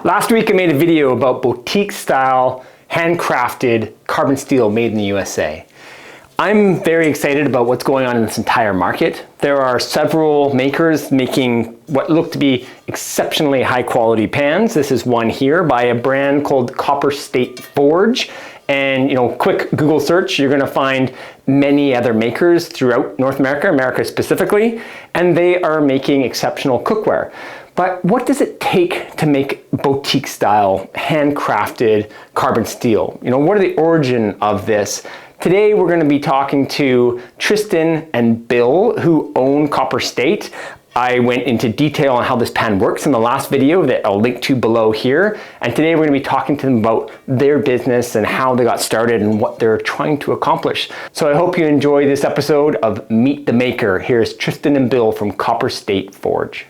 Last week I made a video about boutique style, handcrafted carbon steel made in the USA. I'm very excited about what's going on in this entire market. There are several makers making what look to be exceptionally high quality pans. This is one here by a brand called Copper State Forge. And quick Google search, you're gonna find many other makers throughout North America, America specifically, and they are making exceptional cookware. But what does it take to make boutique style, handcrafted carbon steel? What are the origin of this? Today we're going to be talking to Tristan and Bill, who own Copper State. I went into detail on how this pan works in the last video that I'll link to below here. And today we're going to be talking to them about their business and how they got started and what they're trying to accomplish. So I hope you enjoy this episode of Meet the Maker. Here's Tristan and Bill from Copper State Forge.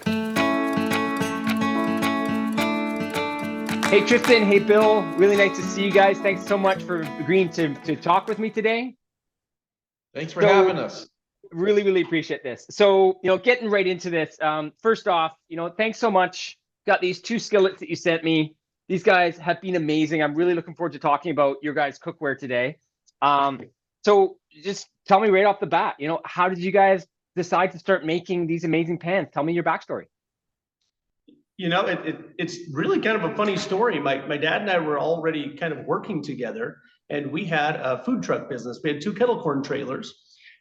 Hey Tristan, hey Bill, really nice to see you guys. Thanks so much for agreeing to talk with me today. Thanks for having us. Really appreciate this. So, getting right into this, first off, thanks so much. Got these two skillets that you sent me. These guys have been amazing. I'm really looking forward to talking about your guys' cookware today. So just tell me right off the bat, how did you guys decide to start making these amazing pans? Tell me your backstory. It's really kind of a funny story. My dad and I were already kind of working together, and we had a food truck business. We had two kettle corn trailers,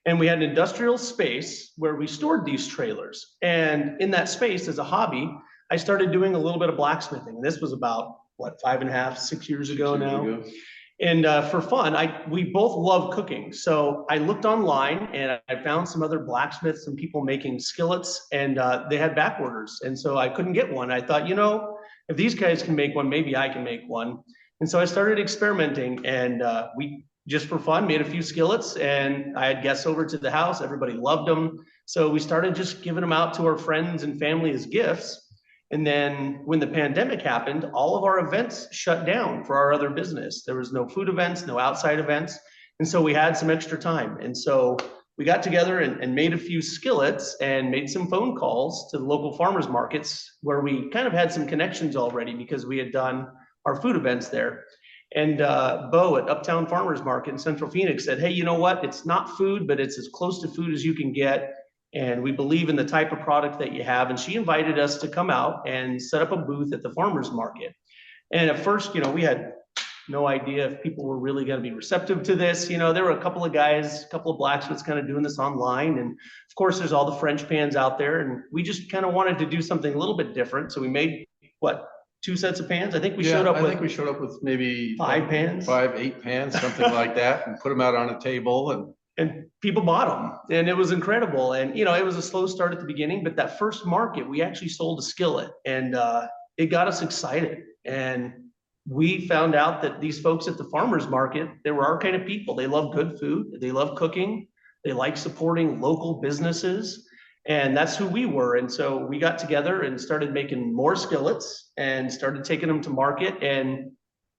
and we had an industrial space where we stored these trailers. And in that space, as a hobby, I started doing a little bit of blacksmithing. This was about, 5.5, 6 years ago now. And for fun, we both love cooking. So I looked online and I found some other blacksmiths and people making skillets, and they had back orders. And so I couldn't get one. I thought, if these guys can make one, maybe I can make one. And so I started experimenting, and we just for fun made a few skillets, and I had guests over to the house. Everybody loved them. So we started just giving them out to our friends and family as gifts. And then when the pandemic happened, all of our events shut down for our other business. There was no food events, no outside events. And so we had some extra time. And so we got together and made a few skillets and made some phone calls to the local farmers markets where we kind of had some connections already because we had done our food events there. And Bo at Uptown Farmers Market in Central Phoenix said, hey, you know what? It's not food, but it's as close to food as you can get. And we believe in the type of product that you have. And she invited us to come out and set up a booth at the farmers market. And at first, we had no idea if people were really going to be receptive to this. There were a couple of guys, a couple of blacksmiths kind of doing this online. And of course, there's all the French pans out there. And we just kind of wanted to do something a little bit different. So we made, 2 sets of pans? I think we showed up with maybe 5 pans. 5, 8 pans, something like that, and put them out on a table. And people bought them, and it was incredible. And it was a slow start at the beginning, but that first market, we actually sold a skillet, and it got us excited. And we found out that these folks at the farmers market, they were our kind of people. They love good food, they love cooking, they like supporting local businesses, and that's who we were. And so we got together and started making more skillets and started taking them to market and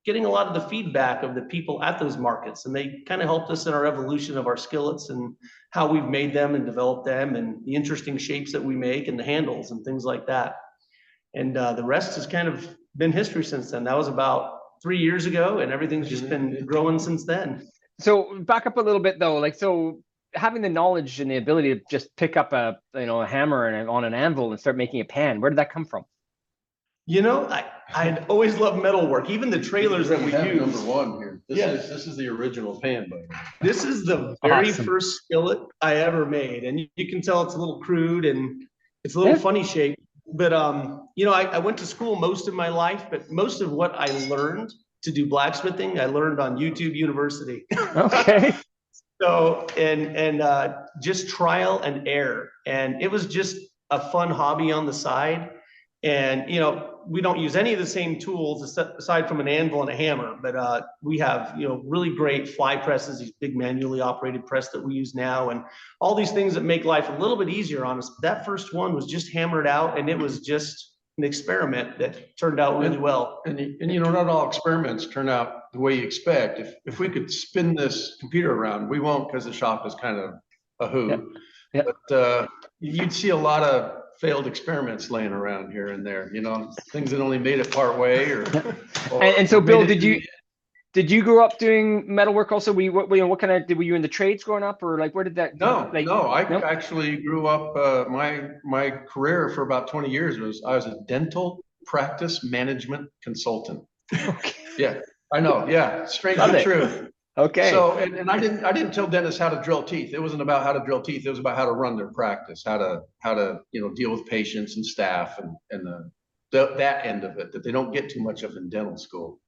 getting a lot of the feedback of the people at those markets. And they kind of helped us in our evolution of our skillets and how we've made them and developed them and the interesting shapes that we make and the handles and things like that. And the rest has kind of been history since then. That was about 3 years ago, and everything's just been growing since then. So back up a little bit though, so having the knowledge and the ability to just pick up a hammer and on an anvil and start making a pan, where did that come from? I'd always loved metalwork, even the trailers that we use. Number one here. This is the original pan, by the way. This is the very first skillet I ever made. And you can tell it's a little crude and it's a little funny shape. But, I went to school most of my life, but most of what I learned to do blacksmithing, I learned on YouTube University. Okay. So, and just trial and error. And it was just a fun hobby on the side. And, we don't use any of the same tools aside from an anvil and a hammer, but we have, really great fly presses, these big manually operated press that we use now, and all these things that make life a little bit easier on us. That first one was just hammered out, and it was just an experiment that turned out really well. And not all experiments turn out the way you expect. If we could spin this computer around, we won't, because the shop is kind of a hoo. Yeah. But you'd see a lot of failed experiments laying around here and there, you know, things that only made it part way And so, or Bill, made it did you grow up doing metalwork also? What kind of, were you in the trades growing up, or like where did that like? No, I Nope. actually grew up, my career for about 20 years I was a dental practice management consultant. Okay. Yeah, I know. Yeah, strange Love but it. true. Okay. So, and I didn't tell dentists how to drill teeth. It wasn't about how to drill teeth. It was about how to run their practice, how to, you know, deal with patients and staff and that end of it that they don't get too much of in dental school.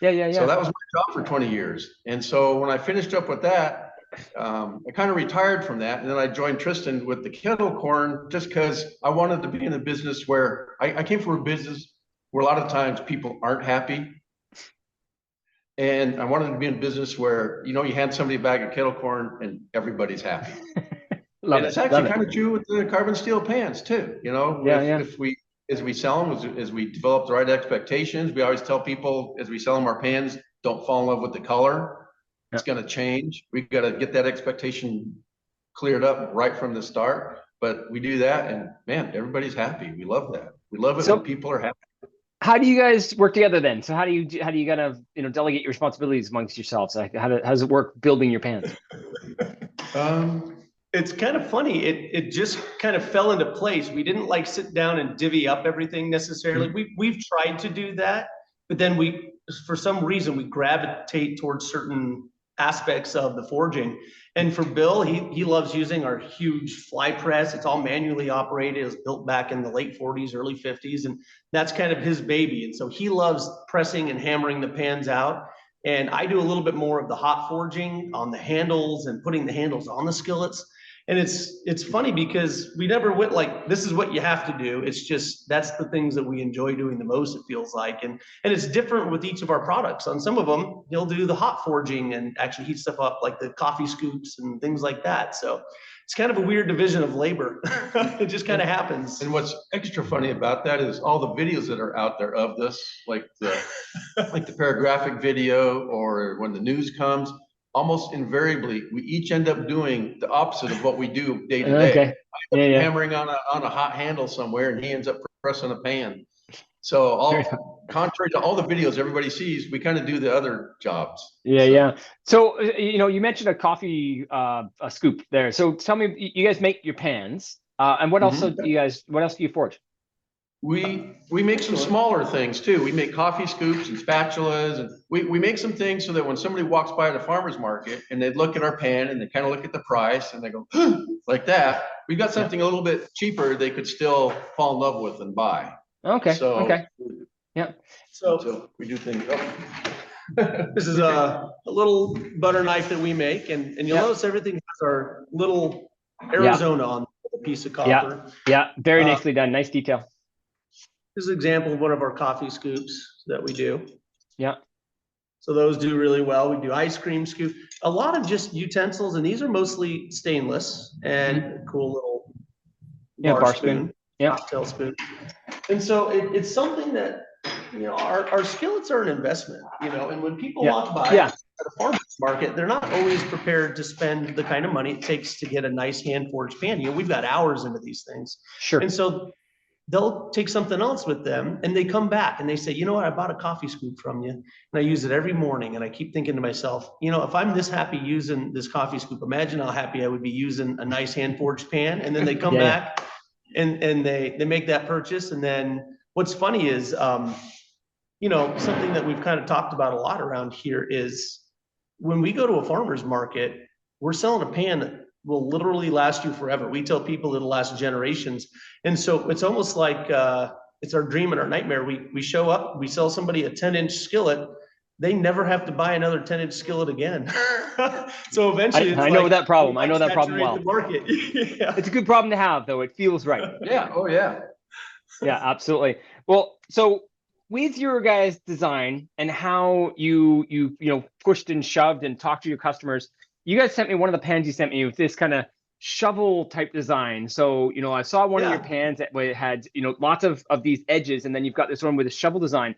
So Yeah. that was my job for 20 years. And so when I finished up with that, I kind of retired from that. And then I joined Tristan with the kettle corn just because I wanted to be in a business where I came from a business where a lot of times people aren't happy. And I wanted to be in a business where, you know, you hand somebody a bag of kettle corn and everybody's happy. Love And it. it's actually kind of true with the carbon steel pans too. You know, Yeah. if we, as we sell them, as we develop the right expectations, we always tell people as we sell them our pans, don't fall in love with the color. It's going to change. We've got to get that expectation cleared up right from the start. But we do that, and man, everybody's happy. We love that. We love it when people are happy. How do you guys work together then? So how do you kind of, you know, delegate your responsibilities amongst yourselves? Like how does it work building your pans? It's kind of funny. It just kind of fell into place. We didn't like sit down and divvy up everything necessarily. We've tried to do that, but then for some reason we gravitate towards certain aspects of the forging. And for Bill, he loves using our huge fly press. It's all manually operated. It was built back in the late 40s, early 50s, and that's kind of his baby. And so he loves pressing and hammering the pans out. And I do a little bit more of the hot forging on the handles and putting the handles on the skillets. And it's funny because we never went like, this is what you have to do. It's just, that's the things that we enjoy doing the most, it feels like. And it's different with each of our products. On some of them, he'll do the hot forging and actually heat stuff up like the coffee scoops and things like that. So it's kind of a weird division of labor. It just kind of happens. And what's extra funny about that is all the videos that are out there of this, like the paragraphic video or when the news comes, almost invariably, we each end up doing the opposite of what we do day to day. Okay. Yeah. Hammering on a hot handle somewhere, and he ends up pressing a pan. So contrary to all the videos everybody sees, we kind of do the other jobs. Yeah. So you know, you mentioned a coffee a scoop there. So tell me, you guys make your pans, and what else do you forge? We make some smaller things too. We make coffee scoops and spatulas, and we make some things so that when somebody walks by the farmer's market and they look at our pan and they kind of look at the price and they go like that, we've got something a little bit cheaper they could still fall in love with and buy. Okay. So okay. Yeah. So we do things. This is a little butter knife that we make, and you'll notice everything has our little Arizona on a piece of copper. Yeah. Very nicely done. Nice detail. This is an example of one of our coffee scoops that we do. Yeah. So those do really well. We do ice cream scoop, a lot of just utensils, and these are mostly stainless and cool little bar spoon. Cocktail spoon. And so it's something that, you know, our skillets are an investment, you know, and when people walk by at a farmer's market, they're not always prepared to spend the kind of money it takes to get a nice hand forged pan. You know, we've got hours into these things. Sure. And so they'll take something else with them and they come back and they say, you know what, I bought a coffee scoop from you and I use it every morning. And I keep thinking to myself, you know, if I'm this happy using this coffee scoop, imagine how happy I would be using a nice hand forged pan. And then they come back and they make that purchase. And then what's funny is, you know, something that we've kind of talked about a lot around here is when we go to a farmer's market, we're selling a pan that will literally last you forever. We tell people it'll last generations. And so it's almost like it's our dream and our nightmare. We show up, we sell somebody a 10-inch skillet, they never have to buy another 10-inch skillet again. So eventually I know that problem. I know that problem well. The market. It's a good problem to have, though. It feels right. Yeah. Oh yeah. Yeah, absolutely. Well, so with your guys' design and how you know, pushed and shoved and talked to your customers, you guys sent me one of the pans you sent me with this kind of shovel type design. So, you know, I saw one of your pans that had, you know, lots of these edges, and then you've got this one with a shovel design.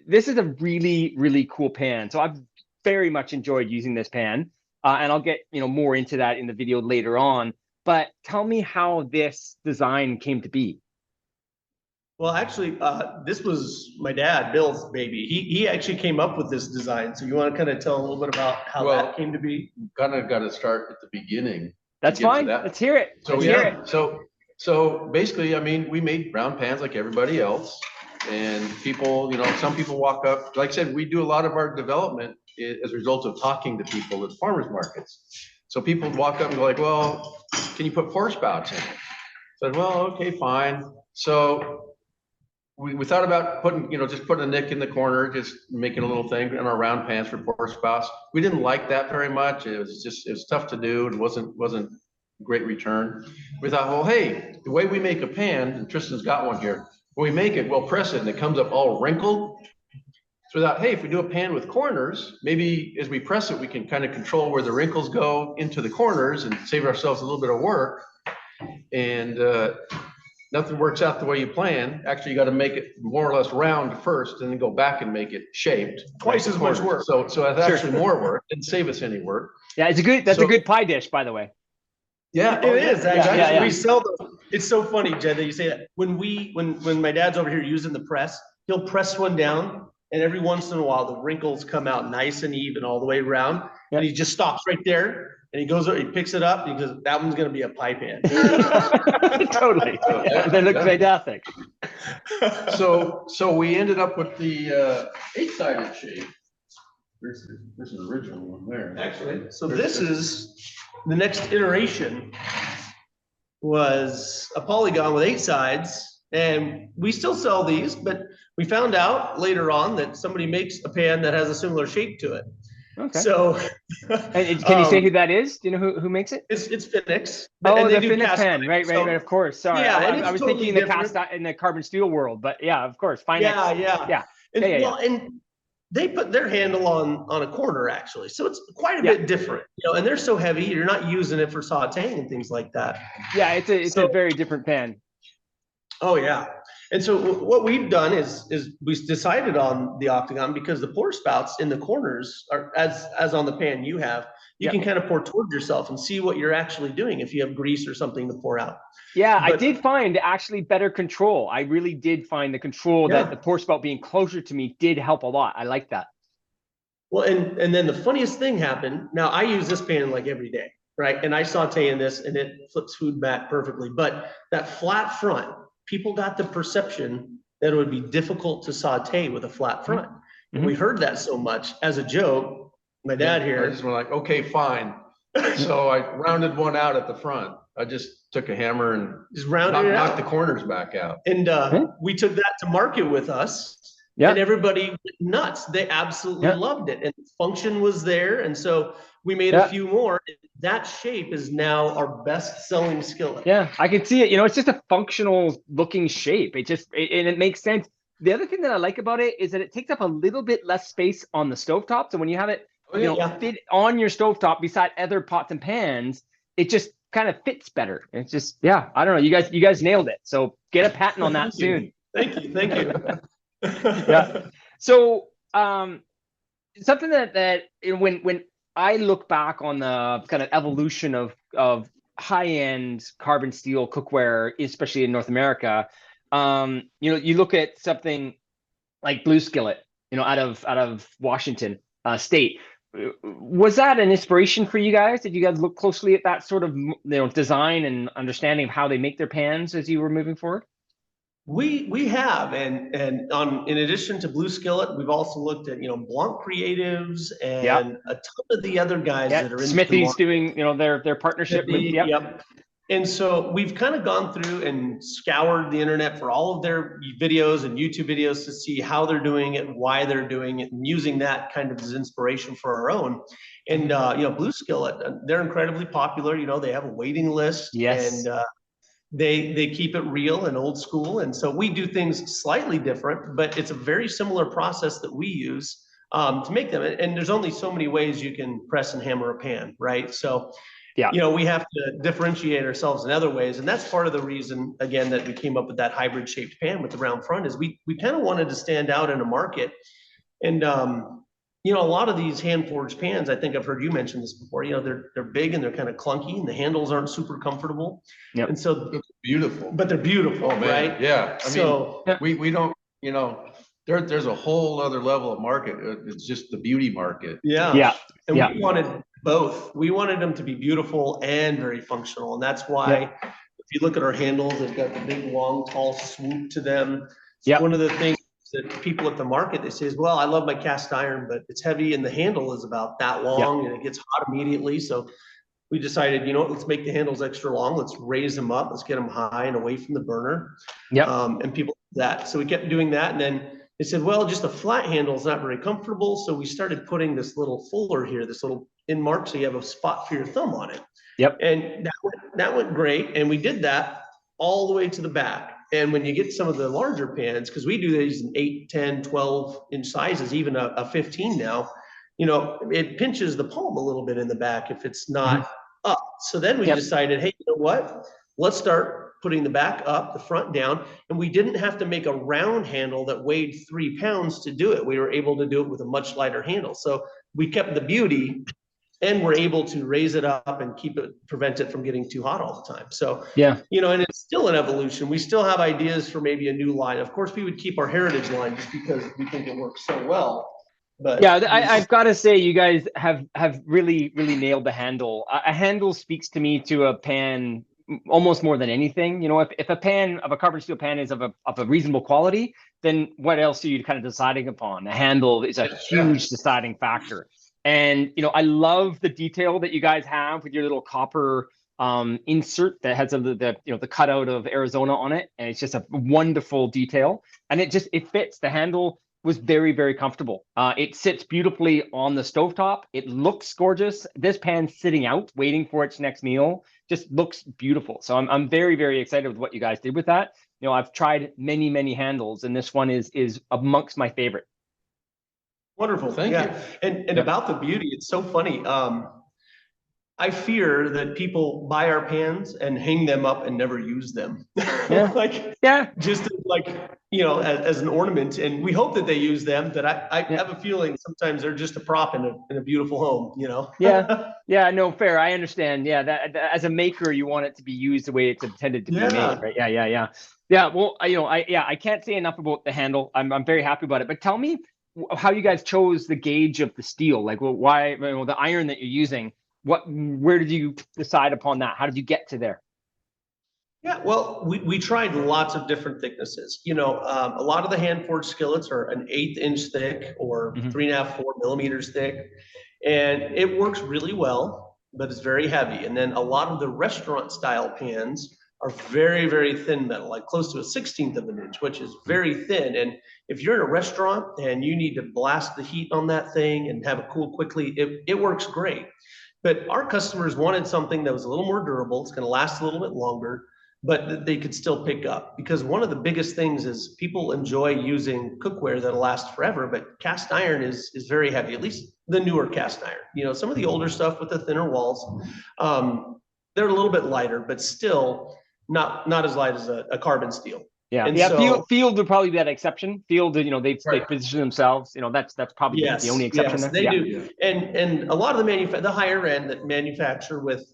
This is a really, really cool pan. So I've very much enjoyed using this pan, and I'll get, you know, more into that in the video later on. but tell me how this design came to be. Well, actually, this was my dad, Bill's baby. He actually came up with this design. So you want to kind of tell a little bit about how that came to be? Kind of got to start at the beginning. That's fine. Let's hear it. Let's hear it. So basically, I mean, we made round pans like everybody else, and people, some people walk up. Like I said, we do a lot of our development as a result of talking to people at farmers markets. So people walk up and go like, "Well, can you put pour spouts in it?" I said, "Well, okay, fine." So we thought about putting, just putting a nick in the corner, just making a little thing in our round pans for pour spouts. We didn't like that very much. It was tough to do and wasn't great return. We thought, well, hey, the way we make a pan, and Tristan's got one here, when we make it, we'll press it and it comes up all wrinkled. So we thought, hey, if we do a pan with corners, maybe as we press it, we can kind of control where the wrinkles go into the corners and save ourselves a little bit of work. And nothing works out the way you plan. Actually, you got to make it more or less round first and then go back and make it shaped. Twice as much work. So it's actually more work. Didn't save us any work. Yeah, that's a good pie dish, by the way. Yeah, it is. Actually, yeah. we sell them. It's so funny, Jed, that you say that. When my dad's over here using the press, he'll press one down, and every once in a while, the wrinkles come out nice and even all the way around, and he just stops right there. And he goes, he picks it up, and he goes, that one's going to be a pie pan. Totally. They look fantastic. So we ended up with the 8-sided shape. There's an original one there. Actually, so this is the next iteration was a polygon with 8 sides. And we still sell these, but we found out later on that somebody makes a pan that has a similar shape to it. Okay. So, and can you say who that is? Do you know who makes it? It's Phoenix. Oh, the Phoenix pan, right, of course. Sorry, yeah, I was totally thinking in the carbon steel world, but yeah, of course, Phoenix. Yeah. And they put their handle on a corner actually, so it's quite a bit different, And they're so heavy, you're not using it for sautéing and things like that. Yeah, it's a very different pan. Oh yeah. And so what we've done is we decided on the octagon because the pour spouts in the corners are as on the pan you have, you can kind of pour towards yourself and see what you're actually doing if you have grease or something to pour out. Yeah, I did find actually better control. I really did find the control that the pour spout being closer to me did help a lot. I like that. Well, and then the funniest thing happened. Now I use this pan like every day, right? And I saute in this and it flips food back perfectly. But that flat front, people got the perception that it would be difficult to saute with a flat front. Mm-hmm. We heard that so much as a joke. My dad here. I just went like, okay, fine. So I rounded one out at the front. I just took a hammer and just knocked the corners back out. And we took that to market with us. And everybody went nuts. They absolutely loved it. And the function was there. And so we made a few more. That shape is now our best selling skillet. Yeah, I can see it. It's just a functional looking shape. And it makes sense. The other thing that I like about it is that it takes up a little bit less space on the stovetop. So when you have it, fit on your stovetop beside other pots and pans, it just kind of fits better. It's just, I don't know. You guys nailed it. So get a patent on that soon. Thank you. Yeah. So something that when I look back on the kind of evolution of high-end carbon steel cookware, especially in North America, you look at something like Blue Skillet, out of Washington State. Was that an inspiration for you guys? Did you guys look closely at that sort of design and understanding of how they make their pans as you were moving forward? We have, and in addition to Blue Skillet, we've also looked at Blanc Creatives and a ton of the other guys that are in Smithy's doing their partnership with And so we've kind of gone through and scoured the internet for all of their videos and YouTube videos to see how they're doing it, why they're doing it, and using that kind of as inspiration for our own. And Blue Skillet, they're incredibly popular. They have a waiting list. Yes. And they keep it real and old school. And so we do things slightly different, but it's a very similar process that we use to make them. And there's only so many ways you can press and hammer a pan, right? So, we have to differentiate ourselves in other ways. And that's part of the reason, again, that we came up with that hybrid shaped pan with the round front is we kind of wanted to stand out in a market. And, a lot of these hand forged pans, I think I've heard you mention this before, they're big and they're kind of clunky and the handles aren't super comfortable. Yep. And so, Beautiful. but they're beautiful, Oh, man. right? Yeah. I So mean, we don't, there's a whole other level of market. It's just the beauty market. Yeah. And Yeah. we wanted both. We wanted them to be beautiful and very functional. And that's why if you look at our handles, they've got the big, long, tall swoop to them. Yep. One of the things that people at the market, they say is, well, I love my cast iron, but it's heavy and the handle is about that long and it gets hot immediately. So we decided, let's make the handles extra long. Let's raise them up. Let's get them high and away from the burner. And people did that. So we kept doing that. And then they said, well, just a flat handle is not very comfortable. So we started putting this little fuller here, this little in mark, so you have a spot for your thumb on it. And that went great. And we did that all the way to the back. And when you get some of the larger pans, because we do these in 8, 10, 12-inch sizes, even a 15 now, it pinches the palm a little bit in the back if it's not up. So then we decided, hey, you know what? Let's start putting the back up, the front down. And we didn't have to make a round handle that weighed 3 pounds to do it. We were able to do it with a much lighter handle. So we kept the beauty and we're able to raise it up and prevent it from getting too hot all the time. So, and it's still an evolution. We still have ideas for maybe a new line. Of course, we would keep our heritage line just because we think it works so well. But I've got to say, you guys have really, really nailed the handle. A handle speaks to me to a pan almost more than anything. If a pan of a carbon steel pan is of a reasonable quality, then what else are you kind of deciding upon? A handle is a huge deciding factor. And I love the detail that you guys have with your little copper insert that has the cutout of Arizona on it, and it's just a wonderful detail. And it fits. The handle was very, very comfortable. It sits beautifully on the stovetop. It looks gorgeous. This pan sitting out, waiting for its next meal, just looks beautiful. So I'm very, very excited with what you guys did with that. I've tried many, many handles, and this one is amongst my favorite. Wonderful. Thank you. And about the beauty, it's so funny. I fear that people buy our pans and hang them up and never use them. Just like, as an ornament. And we hope that they use them, but I have a feeling sometimes they're just a prop in a beautiful home, No, fair. I understand. That as a maker, you want it to be used the way it's intended to be made, right? Well, I can't say enough about the handle. I'm very happy about it, but tell me how you guys chose the gauge of the steel. Like, well, why the iron that you're using? Where did you decide upon that? How did you get to there? Yeah, well, we tried lots of different thicknesses. A lot of the hand forged skillets are an 1/8 inch thick or 3.5, 4 millimeters thick, and it works really well, but it's very heavy. And then a lot of the restaurant style pans are very, very thin metal, like close to a 1/16 of an inch, which is very thin. And if you're in a restaurant and you need to blast the heat on that thing and have it cool quickly, it works great. But our customers wanted something that was a little more durable. It's going to last a little bit longer, but that they could still pick up. Because one of the biggest things is people enjoy using cookware that'll last forever, but cast iron is very heavy, at least the newer cast iron. Some of the older stuff with the thinner walls, they're a little bit lighter, but still not as light as a carbon steel. Field would probably be that exception. Field, they position themselves. That's probably the only exception. Yes, they do. And a lot of the higher end that manufacture with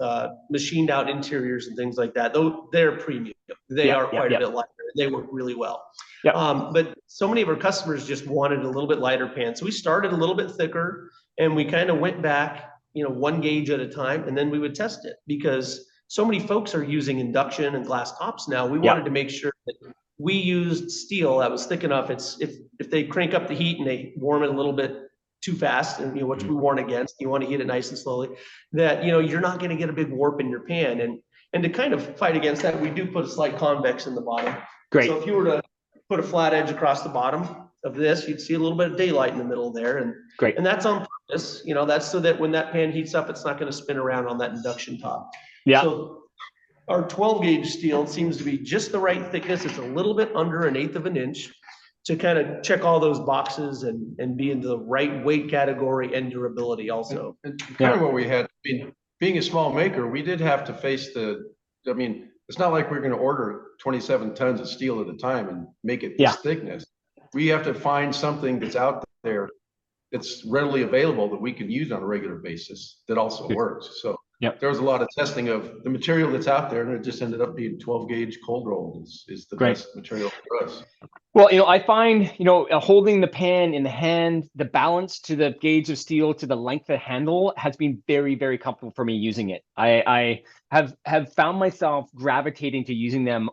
machined out interiors and things like that, though they're premium. They are quite a bit lighter. They work really well. But so many of our customers just wanted a little bit lighter pan. So we started a little bit thicker, and we kind of went back, 1 gauge at a time, and then we would test it because so many folks are using induction and glass tops now. We wanted to make sure that we used steel that was thick enough. If they crank up the heat and they warm it a little bit too fast, and which we warn against, you want to heat it nice and slowly, that you're not going to get a big warp in your pan. And to kind of fight against that, we do put a slight convex in the bottom. Great. So if you were to put a flat edge across the bottom of this, you'd see a little bit of daylight in the middle there. And that's on purpose. That's so that when that pan heats up, it's not going to spin around on that induction top. So our 12 gauge steel seems to be just the right thickness. It's a little bit under 1/8 of an inch to kind of check all those boxes and be in the right weight category and durability also. And kind of what we had, being a small maker, we did have to face it's not like we're going to order 27 tons of steel at a time and make it this thickness. We have to find something that's out there it's readily available that we can use on a regular basis that also works. So there was a lot of testing of the material that's out there, and it just ended up being 12 gauge cold rolled is the best material for us. Well, I find, holding the pan in the hand, the balance to the gauge of steel to the length of the handle has been very, very comfortable for me using it. I have found myself gravitating to using them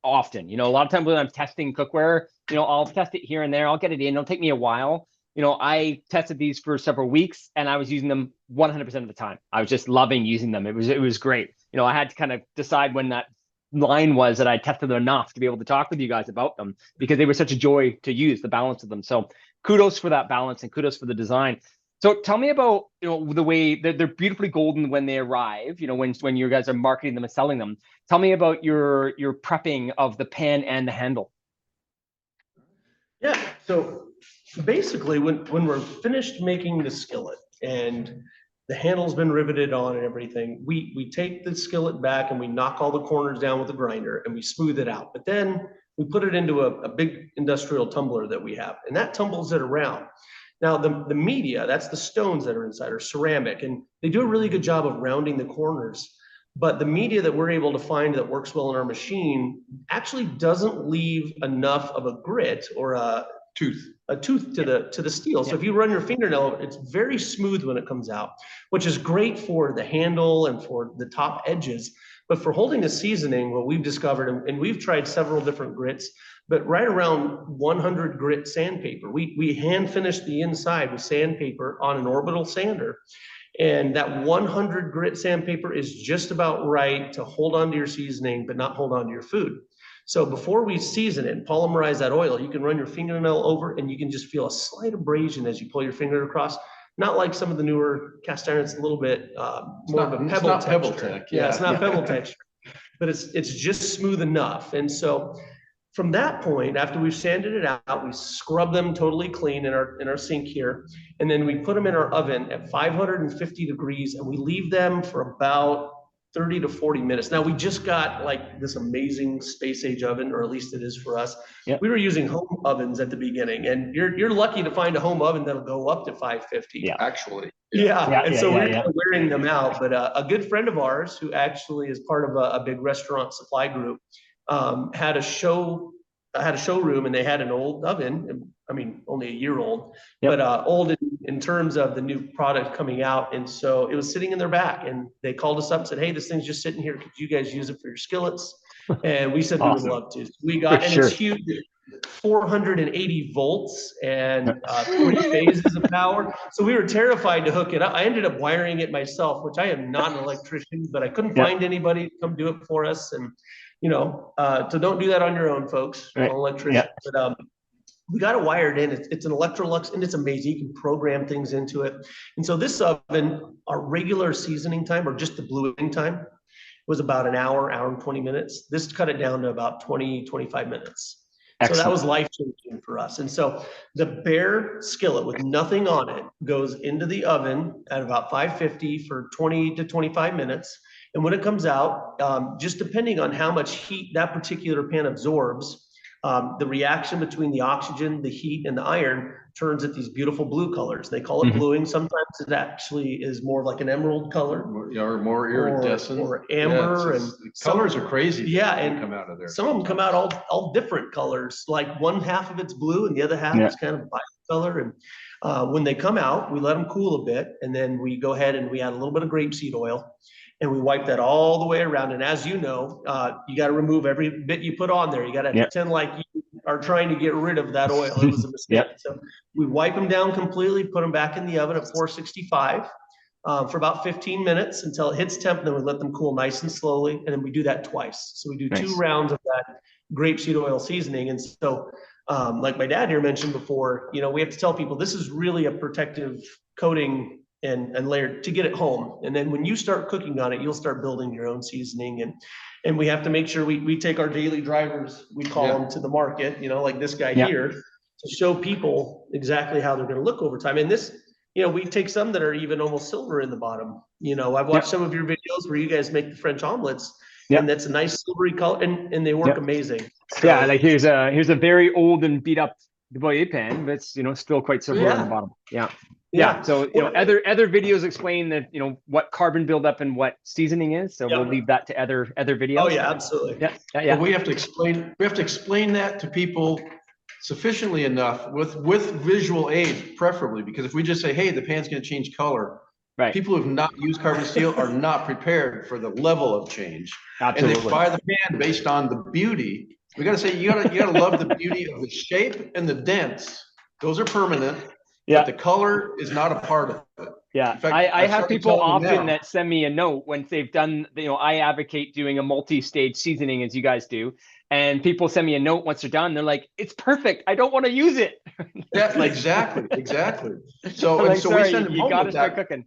often. A lot of times when I'm testing cookware, I'll test it here and there. I'll get it in. It'll take me a while. I tested these for several weeks and I was using them 100% of the time. I was just loving using them. It was great. I had to kind of decide when that line was that I tested them enough to be able to talk with you guys about them, because they were such a joy to use, the balance of them. So kudos for that balance and kudos for the design. So tell me about, the way they're beautifully golden when they arrive, when you guys are marketing them and selling them. Tell me about your prepping of the pan and the handle. Yeah, so basically when we're finished making the skillet and the handle's been riveted on and everything, we take the skillet back and we knock all the corners down with the grinder and we smooth it out. But then we put it into a big industrial tumbler that we have, and that tumbles it around. Now the media, that's the stones that are inside, are ceramic, and they do a really good job of rounding the corners. But the media that we're able to find that works well in our machine actually doesn't leave enough of a grit or a tooth to the steel. So if you run your fingernail, it's very smooth when it comes out, which is great for the handle and for the top edges. But for holding the seasoning, what we've discovered, and we've tried several different grits, but right around 100 grit sandpaper, we hand finished the inside with sandpaper on an orbital sander. And that 100 grit sandpaper is just about right to hold on to your seasoning, but not hold on to your food. So before we season it and polymerize that oil, you can run your fingernail over and you can just feel a slight abrasion as you pull your finger across. Not like some of the newer cast iron, it's a little bit more of a pebble texture. Yeah, it's not pebble texture, but it's just smooth enough. And so from that point, after we've sanded it out, we scrub them totally clean in our sink here, and then we put them in our oven at 550 degrees, and we leave them for about 30 to 40 minutes. Now, we just got like this amazing space age oven, or at least it is for us. We were using home ovens at the beginning, and you're lucky to find a home oven that'll go up to 550. Actually. And so we're wearing them out. But a good friend of ours, who actually is part of a big restaurant supply group, had a showroom, and they had an old oven. I mean, only a year old, but old in terms of the new product coming out. And so it was sitting in their back, and they called us up and said, "Hey, this thing's just sitting here. Could you guys use it for your skillets?" And we said, "We would love to." So we got, and it's huge, 480 volts and 3 phases of power. So we were terrified to hook it up. I ended up wiring it myself, which I am not an electrician, but I couldn't find anybody to come do it for us. And so don't do that on your own, folks. An electrician. But we got it wired in. It's an Electrolux, and it's amazing. You can program things into it. And so this oven, our regular seasoning time, or just the bluing time, was about an hour and 20 minutes. This cut it down to about 20, 25 minutes. Excellent. So that was life-changing for us. And so the bare skillet with nothing on it goes into the oven at about 550 for 20 to 25 minutes. And when it comes out, just depending on how much heat that particular pan absorbs, the reaction between the oxygen, the heat, and the iron turns at these beautiful blue colors. They call it bluing. Sometimes it actually is more like an emerald color, or more iridescent, or amber. And colors are crazy. Yeah, and come out of there. Some of them come out all different colors. Like one half of it's blue, and the other half is kind of bicolor. And when they come out, we let them cool a bit, and then we go ahead and we add a little bit of grapeseed oil. And we wipe that all the way around. And as you know, you got to remove every bit you put on there. You got to pretend like you are trying to get rid of that oil. It was a mistake. So we wipe them down completely, put them back in the oven at 465 for about 15 minutes until it hits temp. Then we let them cool nice and slowly. And then we do that twice. So we do 2 rounds of that grapeseed oil seasoning. And so like my dad here mentioned before, we have to tell people this is really a protective coating and layered to get it home. And then when you start cooking on it, you'll start building your own seasoning. And we have to make sure we take our daily drivers, we call them, to the market, like this guy here, to show people exactly how they're going to look over time. And this, we take some that are even almost silver in the bottom. I've watched some of your videos where you guys make the French omelets, and that's a nice silvery color, and they work amazing. So, like here's a very old and beat up the boyer pan, but it's, still quite silver on the bottom. Yeah. Yeah. So, other videos explain that, what carbon buildup and what seasoning is. So we'll leave that to other videos. Oh yeah, absolutely. Yeah. But we have to explain that to people sufficiently enough with visual aids, preferably, because if we just say, hey, the pan's going to change color, right. People who have not used carbon steel are not prepared for the level of change. Absolutely. And they buy the pan based on the beauty. We got to say, you gotta love the beauty of the shape and the dents. Those are permanent. But the color is not a part of it. Yeah, fact, I have people often that send me a note when they've done, I advocate doing a multi-stage seasoning as you guys do. And people send me a note once they're done. They're like, it's perfect. I don't want to use it. Yeah, like, exactly. So, like, so sorry, we send them you home got to with start that. cooking.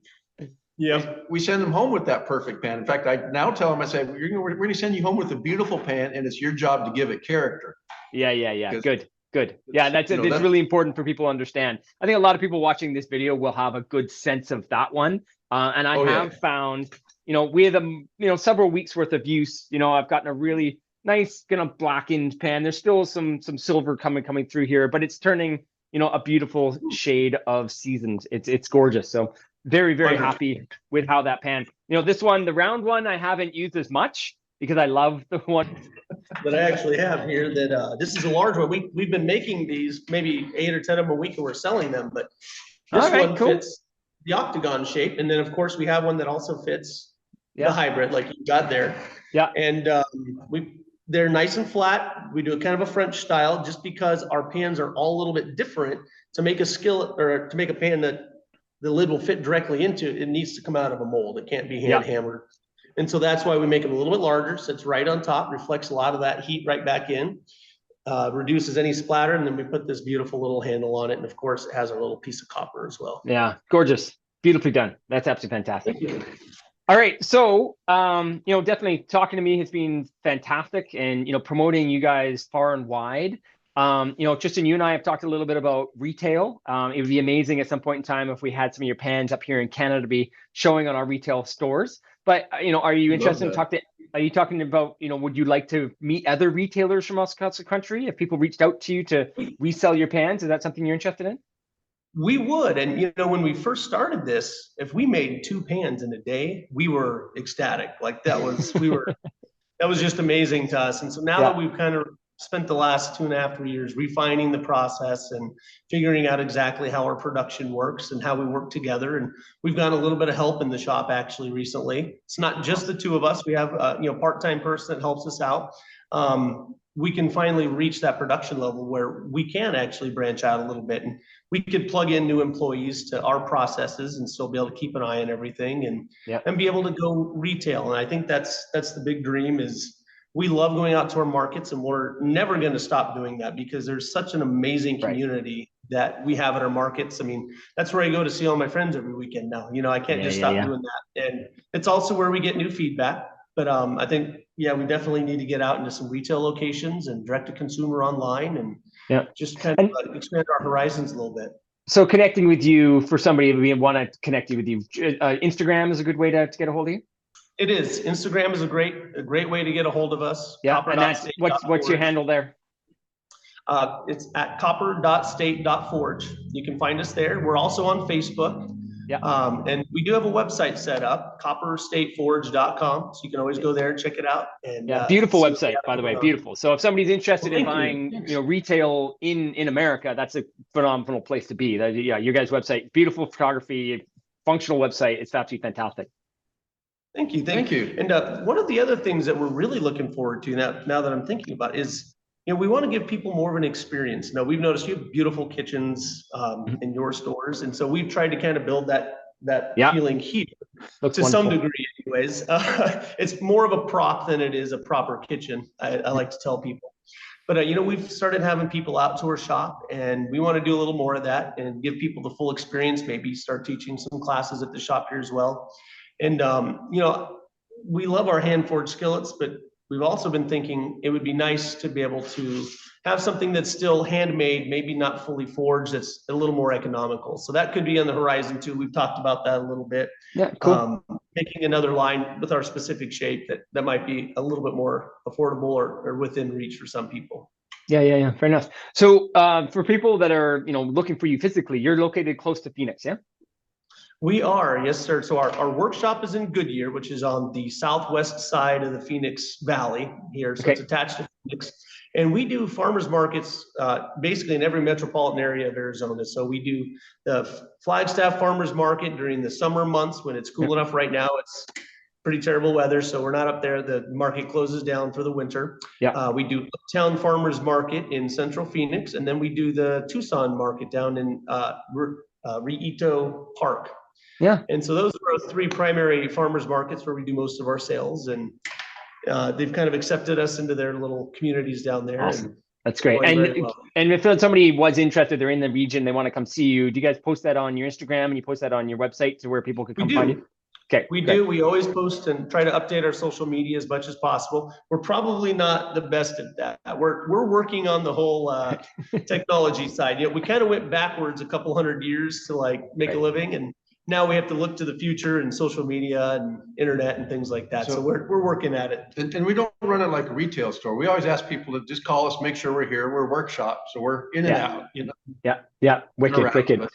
Yeah, we send them home with that perfect pan. In fact, I now tell them, I say, we're going to send you home with a beautiful pan, and it's your job to give it character. Yeah. Good. Yeah, that's really important for people to understand. I think a lot of people watching this video will have a good sense of that one. And I have found, with several weeks worth of use, I've gotten a really nice kind of blackened pan. There's still some silver coming through here, but it's turning, a beautiful shade of seasoned. It's gorgeous. So very happy with how that pan. This one, the round one, I haven't used as much because I love the one that I actually have here. That this is a large one. We've been making these maybe 8 or 10 of them a week, and we're selling them. But this one fits the octagon shape, and then of course we have one that also fits the hybrid, like you got there. Yeah, and they're nice and flat. We do a kind of a French style, just because our pans are all a little bit different. To make a skillet or to make a pan that the lid will fit directly into, it needs to come out of a mold. It can't be hand hammered. And so that's why we make them a little bit larger. Sits right on top, reflects a lot of that heat right back in, reduces any splatter. And then we put this beautiful little handle on it. And of course it has a little piece of copper as well. Yeah, gorgeous. Beautifully done. That's absolutely fantastic. All right. So, definitely talking to me has been fantastic, and, promoting you guys far and wide. Tristan, you and I have talked a little bit about retail. It would be amazing at some point in time if we had some of your pans up here in Canada to be showing on our retail stores. But, are you interested in are you talking about, would you like to meet other retailers from across the country? If people reached out to you to resell your pans, is that something you're interested in? We would. And, when we first started this, if we made 2 pans in a day, we were ecstatic. Like that was just amazing to us. And so now that we've kind of spent the last 2.5, 3 years refining the process and figuring out exactly how our production works and how we work together. And we've gotten a little bit of help in the shop actually recently. It's not just the 2 of us. We have a part-time person that helps us out. We can finally reach that production level where we can actually branch out a little bit, and we could plug in new employees to our processes and still be able to keep an eye on everything and be able to go retail. And I think that's the big dream. Is we love going out to our markets, and we're never going to stop doing that because there's such an amazing community that we have at our markets. I mean, that's where I go to see all my friends every weekend now. I can't just stop doing that. And it's also where we get new feedback. But I think, we definitely need to get out into some retail locations and direct to consumer online and just kind of expand our horizons a little bit. So connecting with you, for somebody who want to connect with you, Instagram is a good way to get a hold of you? It is. Instagram is a great way to get a hold of us. Yeah, and that's what's your handle there? It's at copper.state.forge. You can find us there. We're also on Facebook. Yeah. And we do have a website set up, copperstateforge.com. So you can always go there and check it out. And beautiful website, by the way, beautiful. So if somebody's interested in buying, retail in America, that's a phenomenal place to be. Your guys' website, beautiful photography, functional website. It's absolutely fantastic. Thank you. And one of the other things that we're really looking forward to now that I'm thinking about is, we want to give people more of an experience. Now, we've noticed you have beautiful kitchens in your stores. And so we've tried to kind of build that feeling here. Looks to wonderful. Some degree anyways. It's more of a prop than it is a proper kitchen, I like to tell people. But, we've started having people out to our shop, and we want to do a little more of that and give people the full experience, maybe start teaching some classes at the shop here as well. And, we love our hand-forged skillets, but we've also been thinking it would be nice to be able to have something that's still handmade, maybe not fully forged, that's a little more economical. So that could be on the horizon too. We've talked about that a little bit. Yeah, cool. Making another line with our specific shape that might be a little bit more affordable or within reach for some people. Yeah. Fair enough. So for people that are, looking for you physically, you're located close to Phoenix, yeah? We are, yes, sir. So our workshop is in Goodyear, which is on the southwest side of the Phoenix Valley here. So it's Okay. attached to Phoenix. And we do farmers markets basically in every metropolitan area of Arizona. So we do the Flagstaff Farmers Market during the summer months when it's cool enough. Right now, it's pretty terrible weather, so we're not up there. The market closes down for the winter. Yeah. We do Uptown Farmers Market in Central Phoenix, and then we do the Tucson Market down in Rito Park. Yeah. And so those are our three primary farmers markets where we do most of our sales, and they've kind of accepted us into their little communities down there. Awesome. And that's great. And if somebody was interested, they're in the region, they want to come see you, do you guys post that on your Instagram and you post that on your website to where people could come find you? Okay. We do. We always post and try to update our social media as much as possible. We're probably not the best at that. We're working on the whole technology side. We kind of went backwards a couple hundred years to like make a living, and now we have to look to the future and social media and internet and things like that. So we're working at it. And we don't run it like a retail store. We always ask people to just call us, make sure we're here. We're a workshop, so we're in and out. Yeah. Wicked.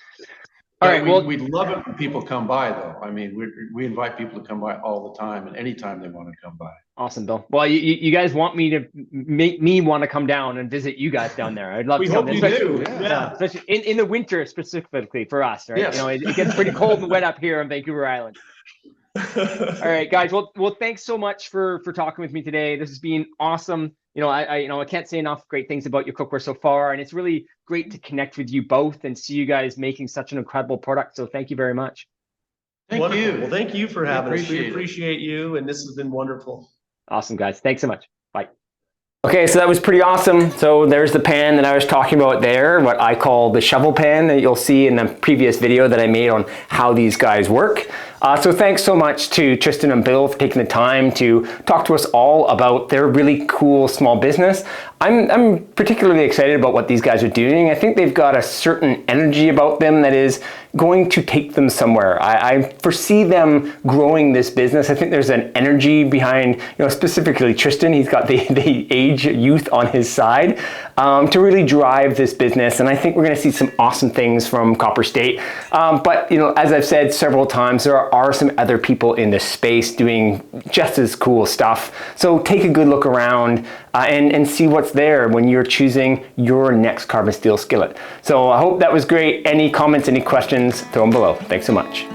All right. We'd love it when people come by, though. I mean, we invite people to come by all the time and anytime they want to come by. Awesome, Bill. Well, you guys want me to make me want to come down and visit you guys down there. I'd love to come. We hope you do. Yeah. Especially in the winter, specifically for us, right? Yes. It gets pretty cold and wet up here on Vancouver Island. All right, guys. Well, thanks so much for talking with me today. This has been awesome. I can't say enough great things about your cookware so far, and it's really great to connect with you both and see you guys making such an incredible product. So thank you very much. Thank you. Well, thank you for having us. We appreciate you, and this has been wonderful. Awesome, guys. Thanks so much. Bye. Okay, so that was pretty awesome. So there's the pan that I was talking about there, what I call the shovel pan that you'll see in the previous video that I made on how these guys work. So thanks so much to Tristan and Bill for taking the time to talk to us all about their really cool small business. I'm particularly excited about what these guys are doing. I think they've got a certain energy about them that is going to take them somewhere. I foresee them growing this business. I think there's an energy behind, specifically Tristan. He's got the age youth on his side to really drive this business. And I think we're going to see some awesome things from Copper State. But as I've said several times, there are some other people in this space doing just as cool stuff. So take a good look around and see what's there when you're choosing your next carbon steel skillet. So I hope that was great. Any comments, any questions, throw them below. Thanks so much.